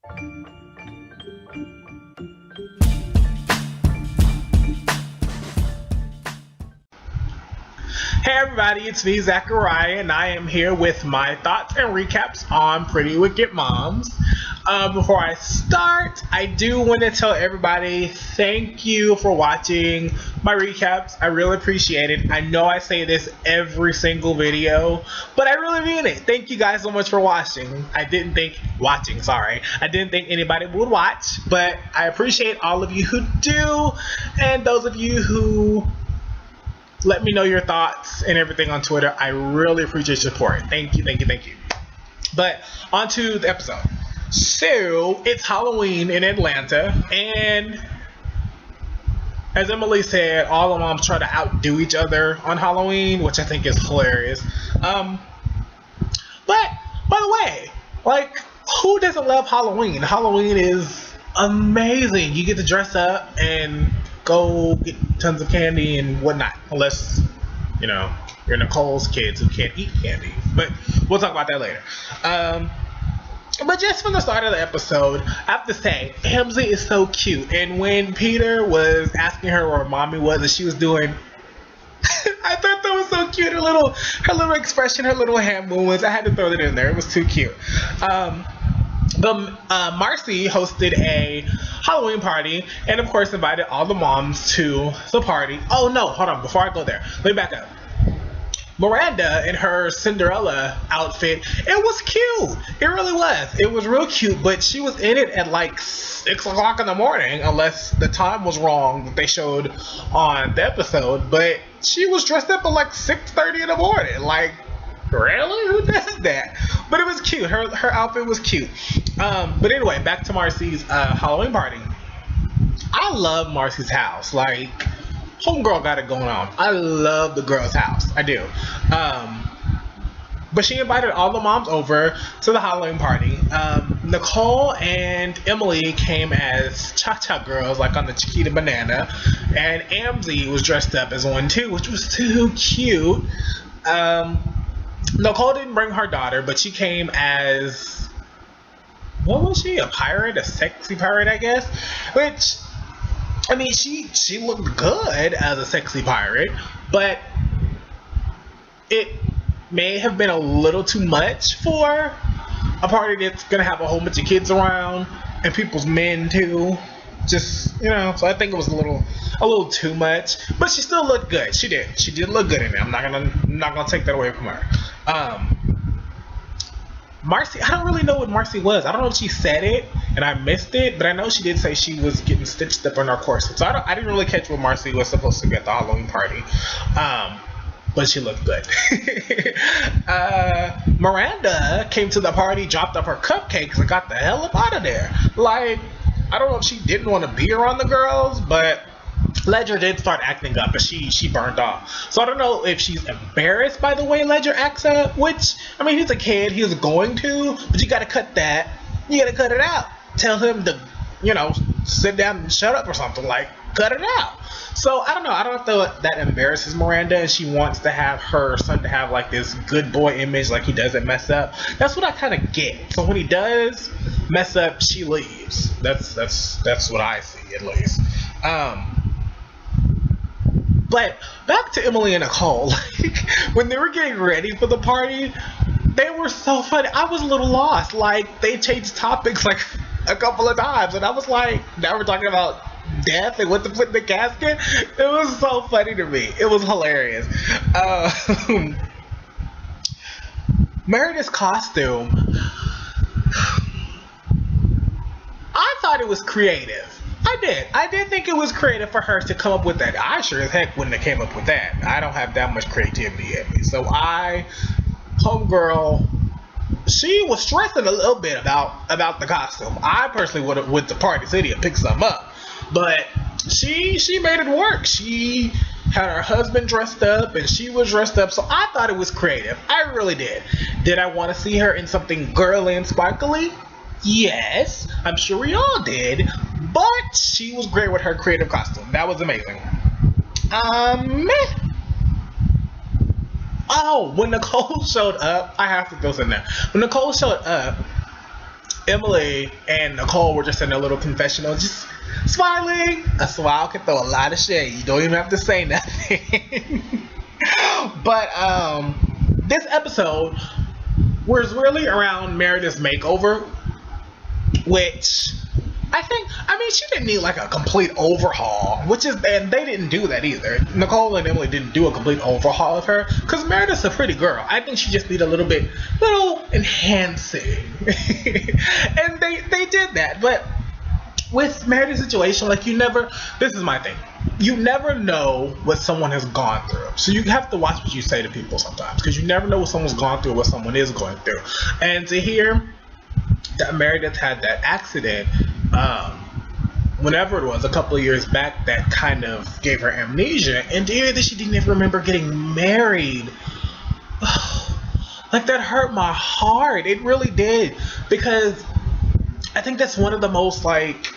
Hey everybody, it's me, Zachariyah, and I am here with my thoughts and recaps on Pretty Wicked Moms. Before I start, I do want to tell everybody thank you for watching my recaps. I really appreciate it. I know I say this every single video, but I really mean it. Thank you guys so much for watching. I didn't think anybody would watch, but I appreciate all of you who do, and those of you who let me know your thoughts and everything on Twitter. I really appreciate your support. Thank you. But on to the episode. So, it's Halloween in Atlanta, and as Emily said, all the moms try to outdo each other on Halloween, which I think is hilarious. But, by the way, like, who doesn't love Halloween? Halloween is amazing. You get to dress up and go get tons of candy and whatnot, unless, you know, you're Nicole's kids who can't eat candy. But we'll talk about that later. But just from the start of the episode, I have to say, Emily is so cute. And when Peter was asking her where mommy was and she was doing, I thought that was so cute. Her little expression, her little hand movements. I had to throw that in there. It was too cute. Marcy hosted a Halloween party and of course invited all the moms to the party. Oh no, hold on, before I go there, let me back up. Miranda in her Cinderella outfit, it was cute. It really was. It was real cute, but she was in it at like 6 o'clock in the morning, unless the time was wrong that they showed on the episode. But she was dressed up at like 6:30 in the morning. Like, really? Who does that? But it was cute. Her outfit was cute. But anyway, back to Marcy's Halloween party. I love Marcy's house. Like, homegirl got it going on. I love the girl's house. I do. But she invited all the moms over to the Halloween party. Nicole and Emily came as Cha-Cha girls, like on the Chiquita Banana. And Amzy was dressed up as one too, which was too cute. Nicole didn't bring her daughter, but she came as, what was she? A pirate? A sexy pirate, I guess? Which, I mean, she looked good as a sexy pirate, but it may have been a little too much for a party that's gonna have a whole bunch of kids around and people's men too. Just, you know, so I think it was a little too much, but she still looked good. She did look good in it. I'm not gonna take that away from her. Marcy, I don't really know what Marcy was. I don't know if she said it and I missed it, but I know she did say she was getting stitched up in her corset. So I didn't really catch what Marcy was supposed to be at the Halloween party. But she looked good. Miranda came to the party, dropped up her cupcakes, and got the hell up out of there. Like, I don't know if she didn't want to be around the girls, but Ledger did start acting up, but she burned off. So I don't know if she's embarrassed by the way Ledger acts up, which, I mean, he's a kid, he's going to, but you gotta cut that. You gotta cut it out. Tell him to, you know, sit down and shut up or something, like, cut it out. So I don't know. I don't know if that embarrasses Miranda and she wants to have her son to have like this good boy image, like he doesn't mess up. That's what I kind of get. So when he does mess up, she leaves. That's what I see, at least. But back to Emily and Nicole. Like, when they were getting ready for the party, they were so funny. I was a little lost. Like, they changed topics like a couple of times, and I was like, now we're talking about death and what to put in the casket. It was so funny to me. It was hilarious. Meredith's costume, I thought it was creative. I did think it was creative for her to come up with that. I sure as heck wouldn't have came up with that. I don't have that much creativity in me. So homegirl, she was stressing a little bit about the costume. I personally would have went to Party City and picked some up. But she made it work. She had her husband dressed up and she was dressed up. So I thought it was creative. I really did. Did I want to see her in something girly and sparkly? Yes, I'm sure we all did. But she was great with her creative costume. That was amazing. Oh, when Nicole showed up, I have to throw this in there. When Nicole showed up, Emily and Nicole were just in a little confessional, just smiling. A smile can throw a lot of shade. You don't even have to say nothing. But this episode was really around Meredith's makeover, which I mean, she didn't need like a complete overhaul, and they didn't do that either. Nicole and Emily didn't do a complete overhaul of her, because Meredith's a pretty girl. I think she just needed a little enhancing. And they did that. But with Meredith's situation, like, this is my thing. You never know what someone has gone through. So you have to watch what you say to people sometimes, because you never know what someone's gone through or what someone is going through. And to hear that Meredith had that accident, whenever it was, a couple of years back, that kind of gave her amnesia, and to hear that she didn't even remember getting married, like, that hurt my heart. It really did, because I think that's one of the most, like,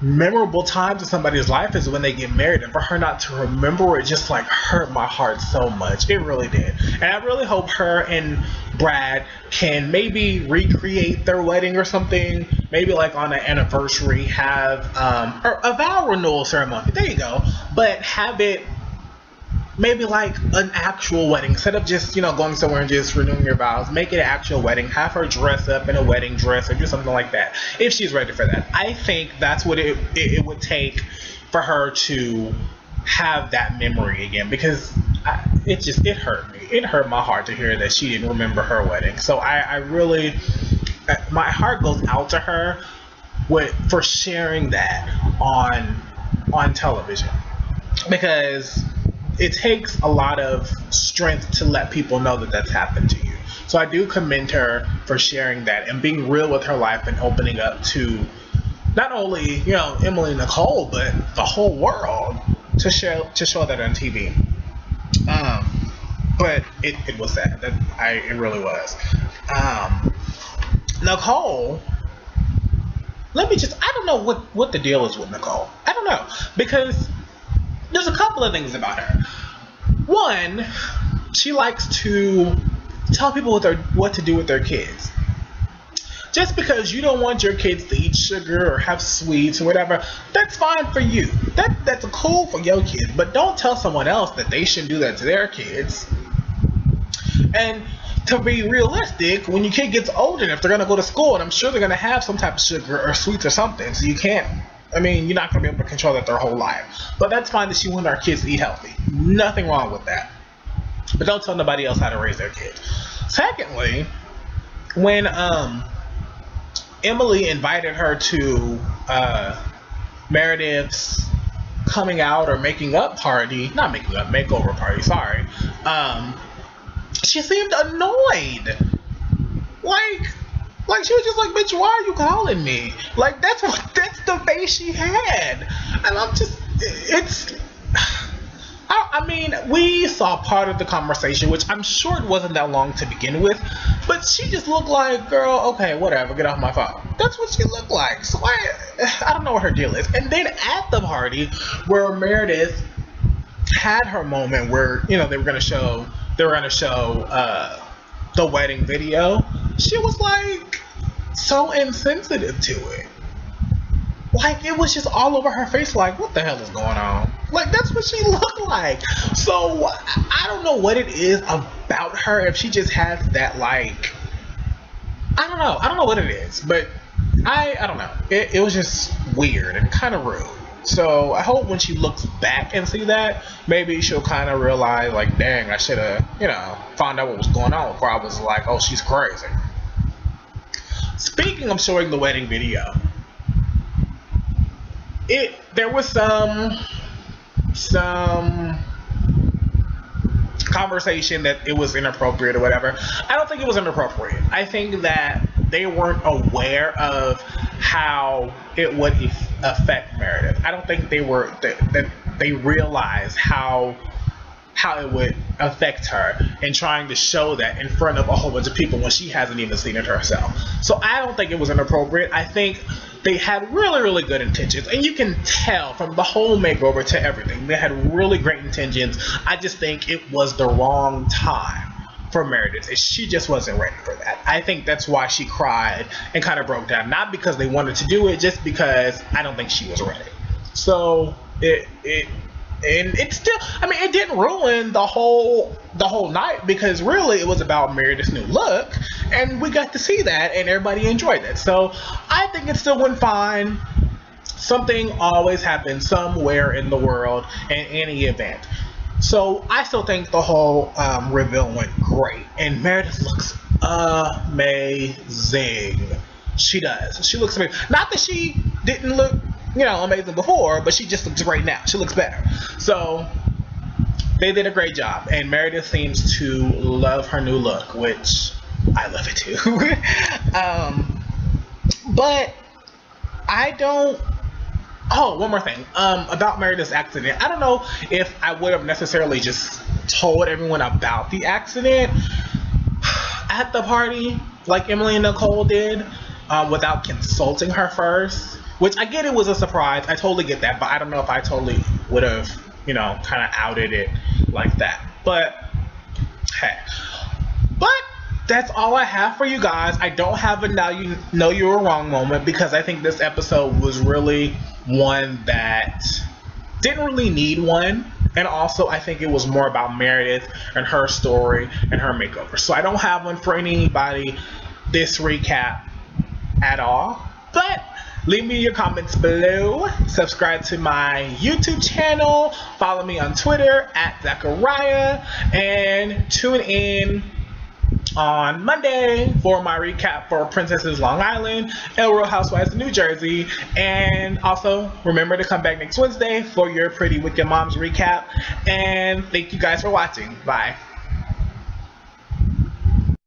memorable times in somebody's life is when they get married, and for her not to remember it just, like, hurt my heart so much. It really did. And I really hope her and Brad can maybe recreate their wedding or something, maybe like on an anniversary, have or a vow renewal ceremony, there you go, but have it maybe like an actual wedding, instead of just, going somewhere and just renewing your vows. Make it an actual wedding. Have her dress up in a wedding dress or do something like that, if she's ready for that. I think that's what it would take for her to have that memory again, because it hurt me. It hurt my heart to hear that she didn't remember her wedding. So I really, my heart goes out to her for sharing that on television, because it takes a lot of strength to let people know that that's happened to you. So I do commend her for sharing that and being real with her life and opening up to not only, Emily and Nicole, but the whole world, to show that on TV. But it was sad. It really was. Nicole, I don't know what the deal is with Nicole. I don't know, because there's a couple of things about her. One, she likes to tell people what to do with their kids. Just because you don't want your kids to eat sugar or have sweets or whatever, that's fine for you. That's cool for your kids, but don't tell someone else that they shouldn't do that to their kids. And to be realistic, when your kid gets older enough, they're going to go to school, and I'm sure they're going to have some type of sugar or sweets or something, so you're not going to be able to control that their whole life. But that's fine that she wants our kids to eat healthy. Nothing wrong with that. But don't tell nobody else how to raise their kids. Secondly, when Emily invited her to Meredith's coming out or makeover party, sorry, she seemed annoyed. Like she was just like, bitch, why are you calling me? Like, that's the face she had. And I mean, we saw part of the conversation, which I'm sure it wasn't that long to begin with, but she just looked like, girl, okay, whatever, get off my phone. That's what she looked like. So I don't know what her deal is. And then at the party where Meredith had her moment where, they were gonna show the wedding video, she was like so insensitive to it. Like, it was just all over her face, like, what the hell is going on? Like, that's what she looked like. So I don't know what it is about her, if she just has that, like, I don't know what it is, but I don't know. It was just weird and kind of rude. So I hope when she looks back and see that, maybe she'll kind of realize, like, dang, I should have, found out what was going on before I was like, oh, she's crazy. Speaking of showing the wedding video, there was some conversation that it was inappropriate or whatever. I don't think it was inappropriate. I think that they weren't aware of how it would affect Meredith. I don't think that they realized how it would affect her, and trying to show that in front of a whole bunch of people when she hasn't even seen it herself. So I don't think it was inappropriate. I think they had really, really good intentions, and you can tell from the whole makeover to everything, they had really great intentions. I just think it was the wrong time for Meredith is she just wasn't ready for that. I think that's why she cried and kind of broke down. Not because they wanted to do it, just because I don't think she was ready. So it still, I mean, it didn't ruin the whole night, because really it was about Meredith's new look, and we got to see that, and everybody enjoyed it. So I think it still went fine. Something always happens somewhere in the world in any event. So I still think the whole reveal went great, and Meredith looks amazing. She does. She looks amazing. Not that she didn't look, amazing before, but she just looks great now. She looks better. So they did a great job, and Meredith seems to love her new look, which I love it too. But I don't. Oh, one more thing about Meredith's accident. I don't know if I would have necessarily just told everyone about the accident at the party like Emily and Nicole did, without consulting her first. Which I get, it was a surprise. I totally get that, but I don't know if I totally would have, kind of outed it like that. But hey. But that's all I have for you guys. I don't have a now you know you were wrong moment, because I think this episode was really one that didn't really need one. And also I think it was more about Meredith and her story and her makeover. So I don't have one for anybody this recap at all. But leave me your comments below. Subscribe to my YouTube channel. Follow me on Twitter at Zachariyah. And tune in on Monday for my recap for Princesses Long Island and Real Housewives of New Jersey. And also remember to come back next Wednesday for your Pretty Wicked Moms recap. And thank you guys for watching. Bye.